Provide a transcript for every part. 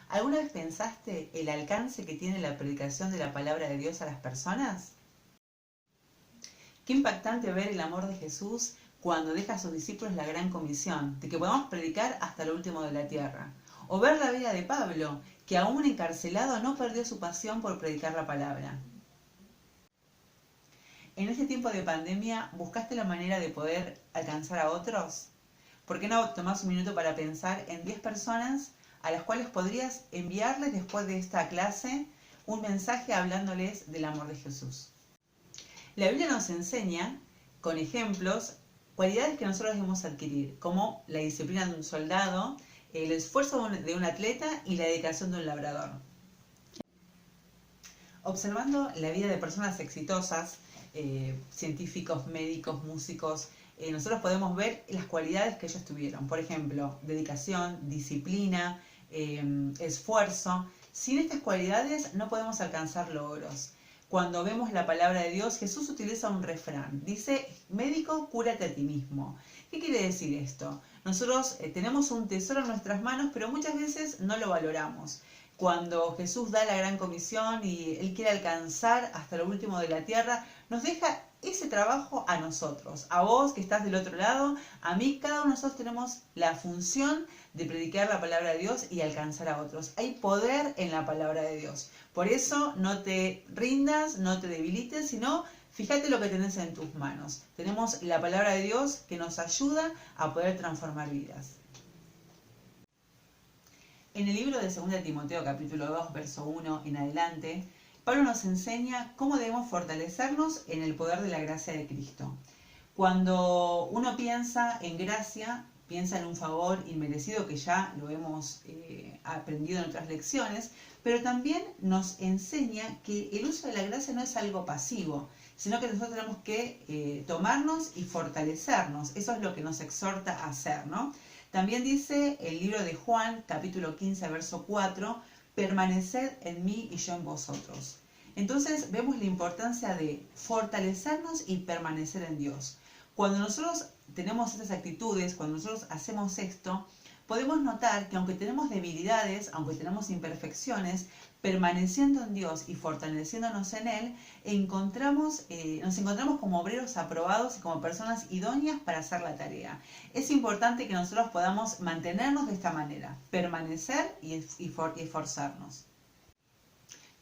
¿Alguna vez pensaste el alcance que tiene la predicación de la palabra de Dios a las personas? Qué impactante ver el amor de Jesús cuando deja a sus discípulos la gran comisión, de que podamos predicar hasta lo último de la tierra. O ver la vida de Pablo, que aún encarcelado no perdió su pasión por predicar la palabra. En este tiempo de pandemia, ¿buscaste la manera de poder alcanzar a otros? ¿Por qué no tomás un minuto para pensar en 10 personas a las cuales podrías enviarles después de esta clase un mensaje hablándoles del amor de Jesús? La Biblia nos enseña, con ejemplos, cualidades que nosotros debemos adquirir, como la disciplina de un soldado, el esfuerzo de un atleta y la dedicación de un labrador. Observando la vida de personas exitosas, científicos, médicos, músicos, nosotros podemos ver las cualidades que ellos tuvieron. Por ejemplo, dedicación, disciplina, esfuerzo. Sin estas cualidades no podemos alcanzar logros. Cuando vemos la palabra de Dios, Jesús utiliza un refrán. Dice, médico, cúrate a ti mismo. ¿Qué quiere decir esto? Nosotros tenemos un tesoro en nuestras manos, pero muchas veces no lo valoramos. Cuando Jesús da la gran comisión y Él quiere alcanzar hasta lo último de la tierra, nos deja ese trabajo a nosotros, a vos que estás del otro lado, a mí, cada uno de nosotros tenemos la función de predicar la palabra de Dios y alcanzar a otros. Hay poder en la palabra de Dios. Por eso no te rindas, no te debilites, sino fíjate lo que tenés en tus manos. Tenemos la palabra de Dios que nos ayuda a poder transformar vidas. En el libro de 2 Timoteo capítulo 2, verso 1 en adelante, Pablo nos enseña cómo debemos fortalecernos en el poder de la gracia de Cristo. Cuando uno piensa en gracia, piensa en un favor inmerecido que ya lo hemos aprendido en otras lecciones, pero también nos enseña que el uso de la gracia no es algo pasivo, sino que nosotros tenemos que tomarnos y fortalecernos. Eso es lo que nos exhorta a hacer, ¿no? También dice el libro de Juan, capítulo 15, verso 4, permaneced en mí y yo en vosotros. Entonces vemos la importancia de fortalecernos y permanecer en Dios. Cuando nosotros tenemos estas actitudes, cuando nosotros hacemos esto, podemos notar que aunque tenemos debilidades, aunque tenemos imperfecciones, permaneciendo en Dios y fortaleciéndonos en Él, nos encontramos como obreros aprobados y como personas idóneas para hacer la tarea. Es importante que nosotros podamos mantenernos de esta manera, permanecer y esforzarnos.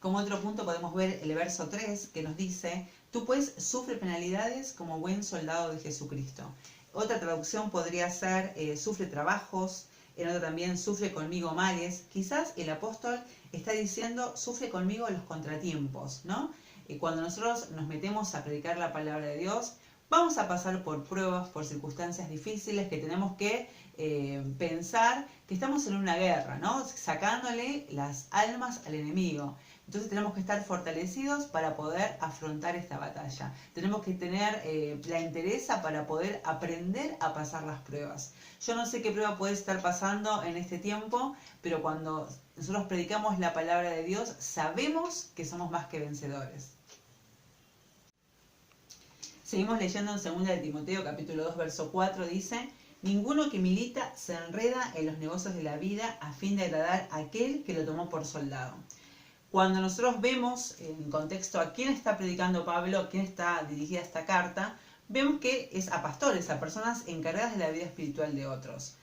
Como otro punto podemos ver el verso 3 que nos dice, tú pues sufre penalidades como buen soldado de Jesucristo. Otra traducción podría ser, sufre trabajos, en otra también, sufre conmigo males. Quizás el apóstol está diciendo, sufre conmigo los contratiempos, ¿no? Cuando nosotros nos metemos a predicar la palabra de Dios, vamos a pasar por pruebas, por circunstancias difíciles que tenemos que pensar que estamos en una guerra, ¿no? Sacándole las almas al enemigo. Entonces tenemos que estar fortalecidos para poder afrontar esta batalla. Tenemos que tener la entereza para poder aprender a pasar las pruebas. Yo no sé qué prueba puedes estar pasando en este tiempo, pero cuando nosotros predicamos la palabra de Dios, sabemos que somos más que vencedores. Seguimos leyendo en 2 Timoteo capítulo 2, verso 4, dice, ninguno que milita se enreda en los negocios de la vida a fin de agradar a aquel que lo tomó por soldado. Cuando nosotros vemos en contexto a quién está predicando Pablo, a quién está dirigida esta carta, vemos que es a pastores, a personas encargadas de la vida espiritual de otros.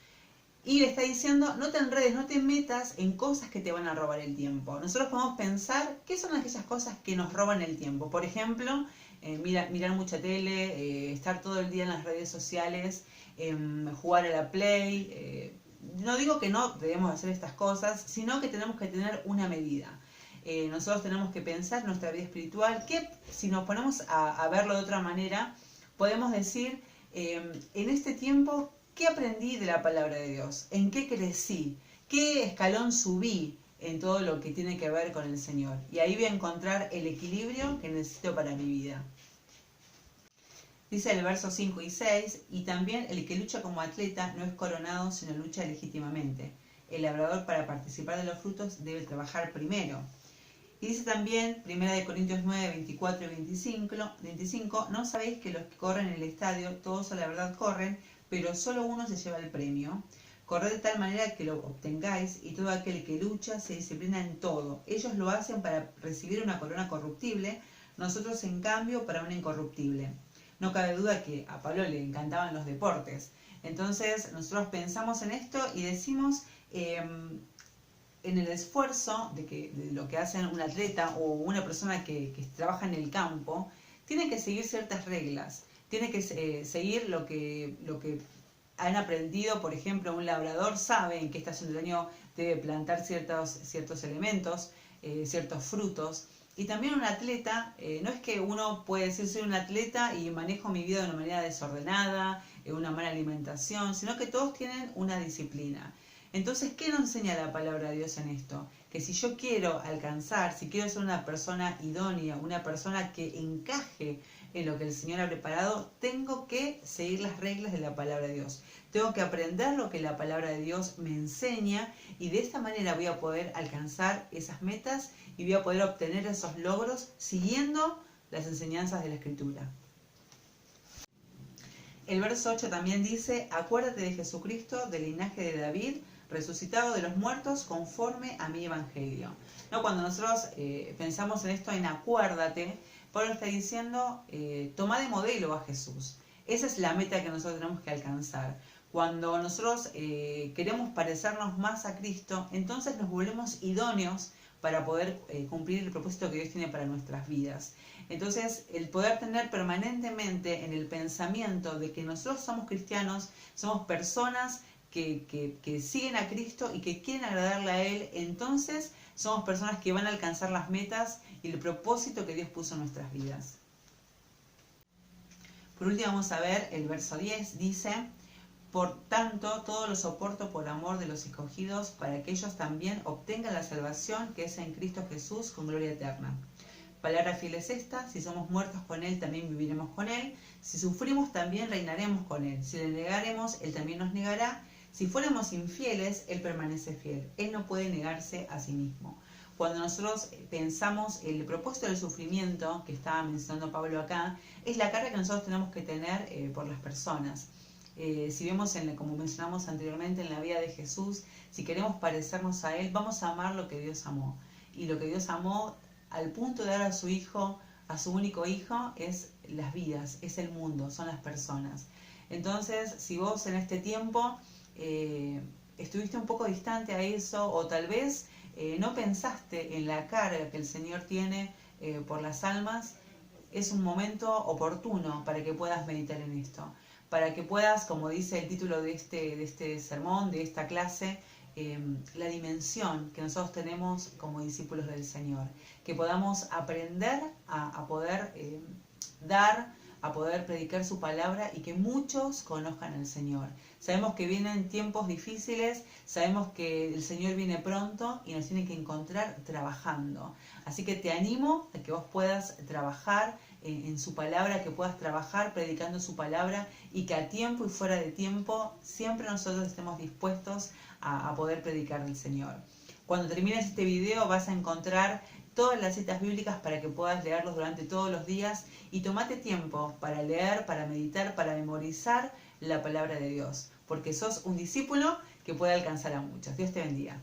Y le está diciendo, no te enredes, no te metas en cosas que te van a robar el tiempo. Nosotros podemos pensar qué son aquellas cosas que nos roban el tiempo. Por ejemplo, mirar mucha tele, estar todo el día en las redes sociales, jugar a la Play. No digo que no debemos hacer estas cosas, sino que tenemos que tener una medida. Nosotros tenemos que pensar en nuestra vida espiritual, que si nos ponemos a verlo de otra manera, podemos decir, en este tiempo, ¿qué aprendí de la palabra de Dios? ¿En qué crecí? ¿Qué escalón subí en todo lo que tiene que ver con el Señor? Y ahí voy a encontrar el equilibrio que necesito para mi vida. Dice el verso 5 y 6, y también el que lucha como atleta no es coronado, sino lucha legítimamente. El labrador para participar de los frutos debe trabajar primero. Y dice también, 1 Corintios 9, 24 y 25, ¿no sabéis que los que corren en el estadio, todos a la verdad corren, pero solo uno se lleva el premio? Corred de tal manera que lo obtengáis, y todo aquel que lucha se disciplina en todo. Ellos lo hacen para recibir una corona corruptible, nosotros en cambio para una incorruptible. No cabe duda que a Pablo le encantaban los deportes. Entonces nosotros pensamos en esto y decimos en el esfuerzo de lo que hace un atleta o una persona que trabaja en el campo, tiene que seguir ciertas reglas, tiene que seguir lo que han aprendido. Por ejemplo, un labrador sabe en qué estación del año debe plantar ciertos elementos, ciertos frutos. Y también un atleta, no es que uno puede decir soy un atleta y manejo mi vida de una manera desordenada, una mala alimentación, sino que todos tienen una disciplina. Entonces, ¿qué nos enseña la palabra de Dios en esto? Que si yo quiero alcanzar, si quiero ser una persona idónea, una persona que encaje en lo que el Señor ha preparado, tengo que seguir las reglas de la palabra de Dios. Tengo que aprender lo que la palabra de Dios me enseña y de esta manera voy a poder alcanzar esas metas y voy a poder obtener esos logros siguiendo las enseñanzas de la Escritura. El verso 8 también dice, acuérdate de Jesucristo, del linaje de David, resucitado de los muertos conforme a mi evangelio. ¿No? Cuando nosotros pensamos en esto, en acuérdate, Pablo está diciendo, toma de modelo a Jesús. Esa es la meta que nosotros tenemos que alcanzar. Cuando nosotros queremos parecernos más a Cristo, entonces nos volvemos idóneos para poder cumplir el propósito que Dios tiene para nuestras vidas. Entonces, el poder tener permanentemente en el pensamiento de que nosotros somos cristianos, somos personas que siguen a Cristo y que quieren agradarle a Él, entonces somos personas que van a alcanzar las metas y el propósito que Dios puso en nuestras vidas. Por último vamos a ver el verso 10, dice, por tanto todo lo soporto por amor de los escogidos, para que ellos también obtengan la salvación que es en Cristo Jesús con gloria eterna. Palabra fiel es esta, si somos muertos con Él, también viviremos con Él. Si sufrimos, también reinaremos con Él. Si le negaremos, Él también nos negará. Si fuéramos infieles, Él permanece fiel. Él no puede negarse a sí mismo. Cuando nosotros pensamos el propósito del sufrimiento, que estaba mencionando Pablo acá, es la carga que nosotros tenemos que tener por las personas. Si vemos, como mencionamos anteriormente, en la vida de Jesús, si queremos parecernos a Él, vamos a amar lo que Dios amó. Y lo que Dios amó al punto de dar a su hijo, a su único hijo, es las vidas, es el mundo, son las personas. Entonces, si vos en este tiempo estuviste un poco distante a eso, o tal vez no pensaste en la carga que el Señor tiene por las almas, es un momento oportuno para que puedas meditar en esto, para que puedas, como dice el título de este sermón, de esta clase, la dimensión que nosotros tenemos como discípulos del Señor, que podamos aprender a poder dar, a poder predicar su palabra y que muchos conozcan al Señor. Sabemos que vienen tiempos difíciles, sabemos que el Señor viene pronto y nos tiene que encontrar trabajando. Así que te animo a que vos puedas trabajar en su palabra, que puedas trabajar predicando su palabra y que a tiempo y fuera de tiempo siempre nosotros estemos dispuestos a poder predicar del Señor. Cuando termines este video vas a encontrar todas las citas bíblicas para que puedas leerlos durante todos los días y tomate tiempo para leer, para meditar, para memorizar la palabra de Dios, porque sos un discípulo que puede alcanzar a muchos. Dios te bendiga.